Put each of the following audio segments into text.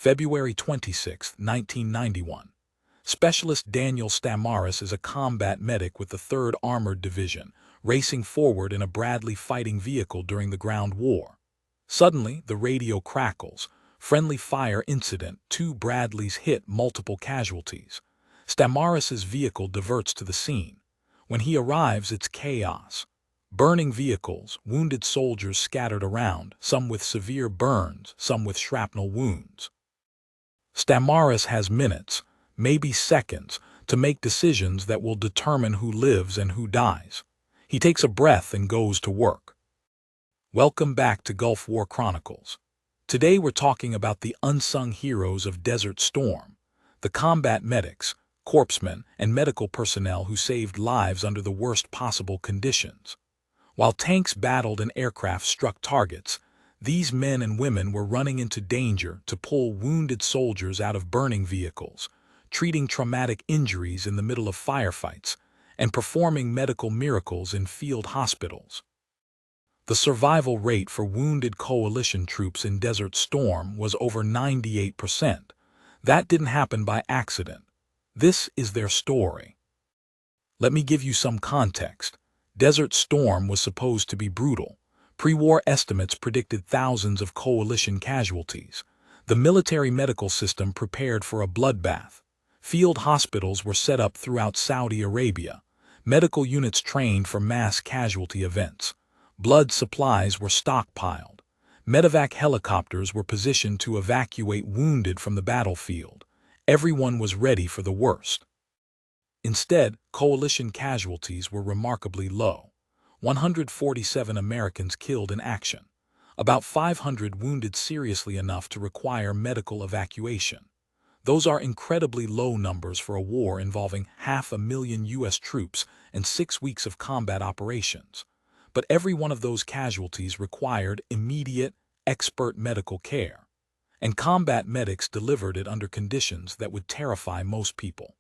February 26, 1991. Specialist Daniel Stamaris is a combat medic with the 3rd Armored Division, racing forward in a Bradley fighting vehicle during the ground war. Suddenly, the radio crackles. Friendly fire incident. 2 Bradleys hit, multiple casualties. Stamaris's vehicle diverts to the scene. When he arrives, it's chaos. Burning vehicles, wounded soldiers scattered around, some with severe burns, some with shrapnel wounds. Stamaris has minutes, maybe seconds, to make decisions that will determine who lives and who dies. He takes a breath and goes to work. Welcome back to Gulf War Chronicles. Today we're talking about the unsung heroes of Desert Storm, the combat medics, corpsmen, and medical personnel who saved lives under the worst possible conditions. While tanks battled and aircraft struck targets, these men and women were running into danger to pull wounded soldiers out of burning vehicles, treating traumatic injuries in the middle of firefights, and performing medical miracles in field hospitals. The survival rate for wounded coalition troops in Desert Storm was over 98%. That didn't happen by accident. This is their story. Let me give you some context. Desert Storm was supposed to be brutal. Pre-war estimates predicted thousands of coalition casualties. The military medical system prepared for a bloodbath. Field hospitals were set up throughout Saudi Arabia. Medical units trained for mass casualty events. Blood supplies were stockpiled. Medevac helicopters were positioned to evacuate wounded from the battlefield. Everyone was ready for the worst. Instead, coalition casualties were remarkably low. 147 Americans killed in action. About 500 wounded seriously enough to require medical evacuation. Those are incredibly low numbers for a war involving 500,000 U.S. troops and 6 weeks of combat operations. But every one of those casualties required immediate, expert medical care. And combat medics delivered it under conditions that would terrify most people.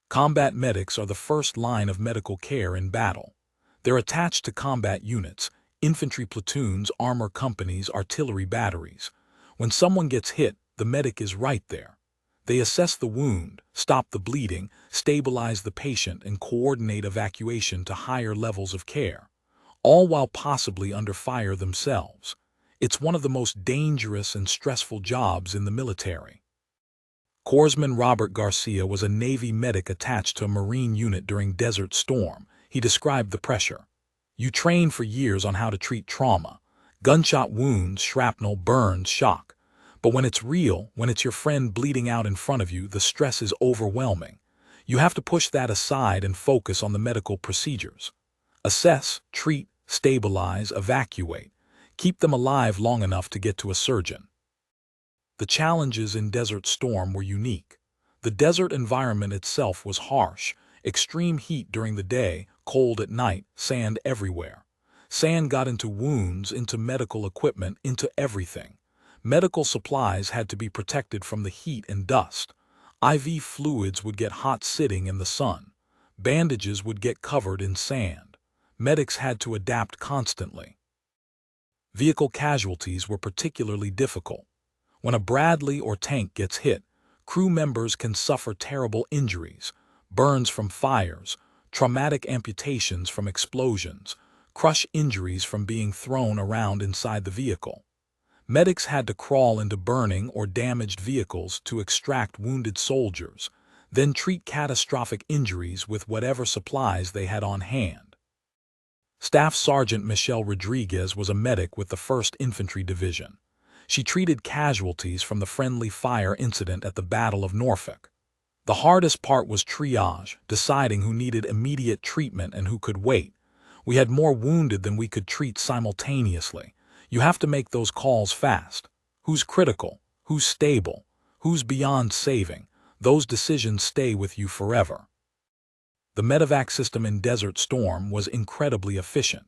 Combat medics are the first line of medical care in battle. They're attached to combat units, infantry platoons, armor companies, artillery batteries. When someone gets hit, the medic is right there. They assess the wound, stop the bleeding, stabilize the patient, and coordinate evacuation to higher levels of care, all while possibly under fire themselves. It's one of the most dangerous and stressful jobs in the military. Corpsman Robert Garcia was a Navy medic attached to a Marine unit during Desert Storm. He described the pressure. You train for years on how to treat trauma, gunshot wounds, shrapnel, burns, shock. But when it's real, when it's your friend bleeding out in front of you, the stress is overwhelming. You have to push that aside and focus on the medical procedures. Assess, treat, stabilize, evacuate. Keep them alive long enough to get to a surgeon. The challenges in Desert Storm were unique. The desert environment itself was harsh. Extreme heat during the day, cold at night, sand everywhere. Sand got into wounds, into medical equipment, into everything. Medical supplies had to be protected from the heat and dust. IV fluids would get hot sitting in the sun. Bandages would get covered in sand. Medics had to adapt constantly. Vehicle casualties were particularly difficult. When a Bradley or tank gets hit, crew members can suffer terrible injuries, burns from fires, traumatic amputations from explosions, crush injuries from being thrown around inside the vehicle. Medics had to crawl into burning or damaged vehicles to extract wounded soldiers, then treat catastrophic injuries with whatever supplies they had on hand. Staff Sergeant Michelle Rodriguez was a medic with the 1st Infantry Division. She treated casualties from the friendly fire incident at the Battle of Norfolk. The hardest part was triage, deciding who needed immediate treatment and who could wait. We had more wounded than we could treat simultaneously. You have to make those calls fast. Who's critical? Who's stable? Who's beyond saving? Those decisions stay with you forever. The Medevac system in Desert Storm was incredibly efficient.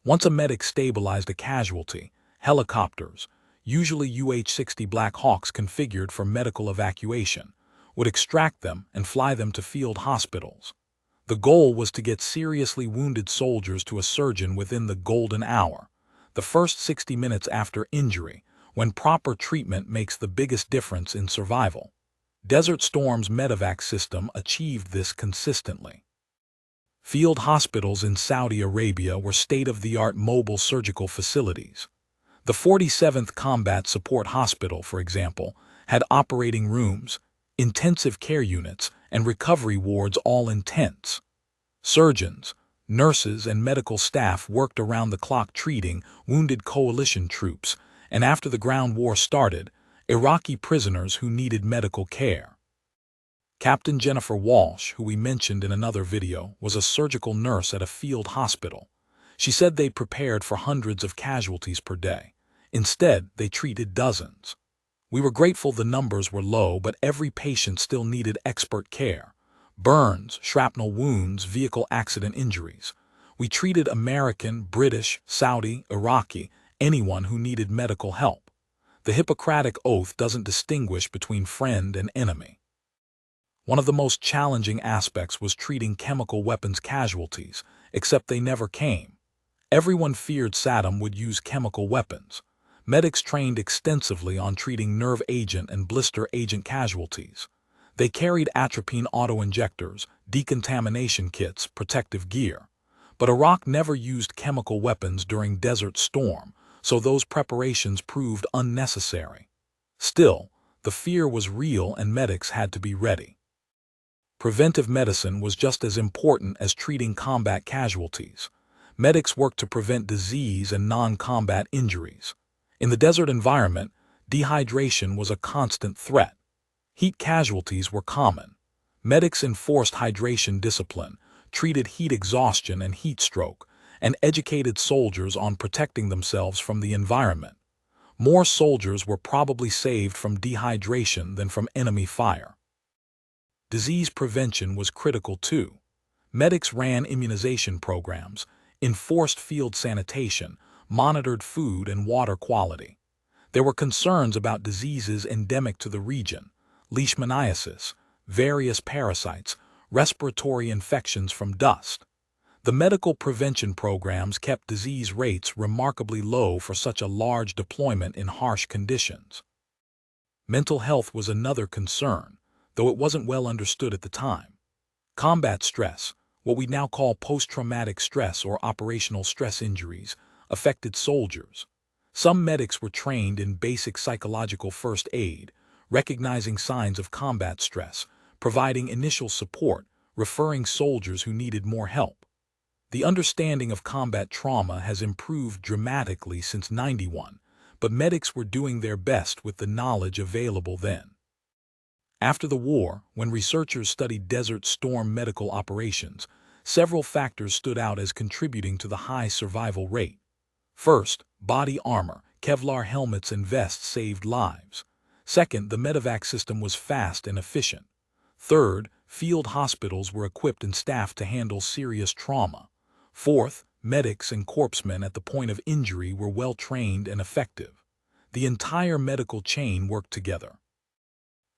Once a medic stabilized a casualty, helicopters, usually UH-60 Black Hawks configured for medical evacuation, would extract them and fly them to field hospitals. The goal was to get seriously wounded soldiers to a surgeon within the golden hour, the first 60 minutes after injury, when proper treatment makes the biggest difference in survival. Desert Storm's Medevac system achieved this consistently. Field hospitals in Saudi Arabia were state-of-the-art mobile surgical facilities. The 47th Combat Support Hospital, for example, had operating rooms, intensive care units, and recovery wards all in tents. Surgeons, nurses, and medical staff worked around the clock treating wounded coalition troops, and after the ground war started, Iraqi prisoners who needed medical care. Captain Jennifer Walsh, who we mentioned in another video, was a surgical nurse at a field hospital. She said they prepared for hundreds of casualties per day. Instead, they treated dozens. We were grateful the numbers were low, but every patient still needed expert care. Burns, shrapnel wounds, vehicle accident injuries. We treated American, British, Saudi, Iraqi, anyone who needed medical help. The Hippocratic Oath doesn't distinguish between friend and enemy. One of the most challenging aspects was treating chemical weapons casualties, except they never came. Everyone feared Saddam would use chemical weapons. Medics trained extensively on treating nerve agent and blister agent casualties. They carried atropine auto-injectors, decontamination kits, protective gear. But Iraq never used chemical weapons during Desert Storm, so those preparations proved unnecessary. Still, the fear was real and medics had to be ready. Preventive medicine was just as important as treating combat casualties. Medics worked to prevent disease and non-combat injuries. In the desert environment, dehydration was a constant threat. Heat casualties were common. Medics enforced hydration discipline, treated heat exhaustion and heat stroke, and educated soldiers on protecting themselves from the environment. More soldiers were probably saved from dehydration than from enemy fire. Disease prevention was critical too. Medics ran immunization programs, enforced field sanitation, monitored food and water quality. There were concerns about diseases endemic to the region: leishmaniasis, various parasites, respiratory infections from dust. The medical prevention programs kept disease rates remarkably low for such a large deployment in harsh conditions. Mental health was another concern, though it wasn't well understood at the time. Combat stress, what we now call post-traumatic stress or operational stress injuries, affected soldiers. Some medics were trained in basic psychological first aid, recognizing signs of combat stress, providing initial support, referring soldiers who needed more help. The understanding of combat trauma has improved dramatically since '91, but medics were doing their best with the knowledge available then. After the war, when researchers studied Desert Storm medical operations, several factors stood out as contributing to the high survival rate. First, body armor, Kevlar helmets and vests saved lives. Second, the Medevac system was fast and efficient. Third, field hospitals were equipped and staffed to handle serious trauma. Fourth, medics and corpsmen at the point of injury were well trained and effective. The entire medical chain worked together.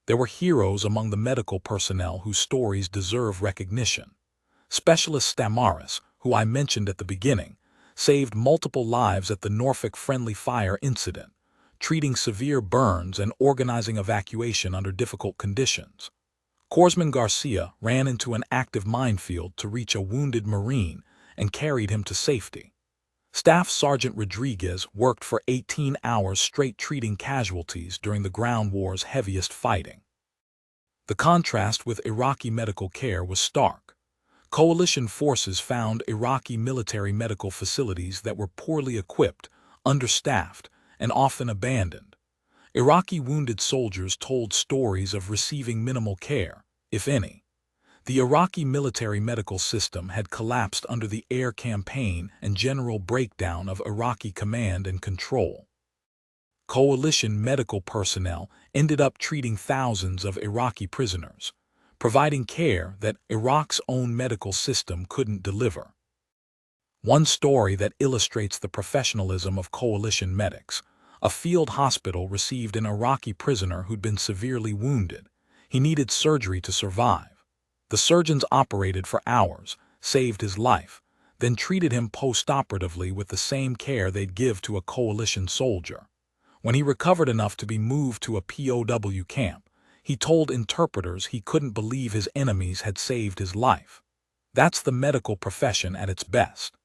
There were heroes among the medical personnel whose stories deserve recognition. Specialist Stamaris, who I mentioned at the beginning, saved multiple lives at the Norfolk friendly fire incident, treating severe burns and organizing evacuation under difficult conditions. Corpsman Garcia ran into an active minefield to reach a wounded Marine and carried him to safety. Staff Sergeant Rodriguez worked for 18 hours straight treating casualties during the ground war's heaviest fighting. The contrast with Iraqi medical care was stark. Coalition forces found Iraqi military medical facilities that were poorly equipped, understaffed, and often abandoned. Iraqi wounded soldiers told stories of receiving minimal care, if any. The Iraqi military medical system had collapsed under the air campaign and general breakdown of Iraqi command and control. Coalition medical personnel ended up treating thousands of Iraqi prisoners, providing care that Iraq's own medical system couldn't deliver. One story that illustrates the professionalism of coalition medics: a field hospital received an Iraqi prisoner who'd been severely wounded. He needed surgery to survive. The surgeons operated for hours, saved his life, then treated him post-operatively with the same care they'd give to a coalition soldier. When he recovered enough to be moved to a POW camp, he told interpreters he couldn't believe his enemies had saved his life. That's the medical profession at its best.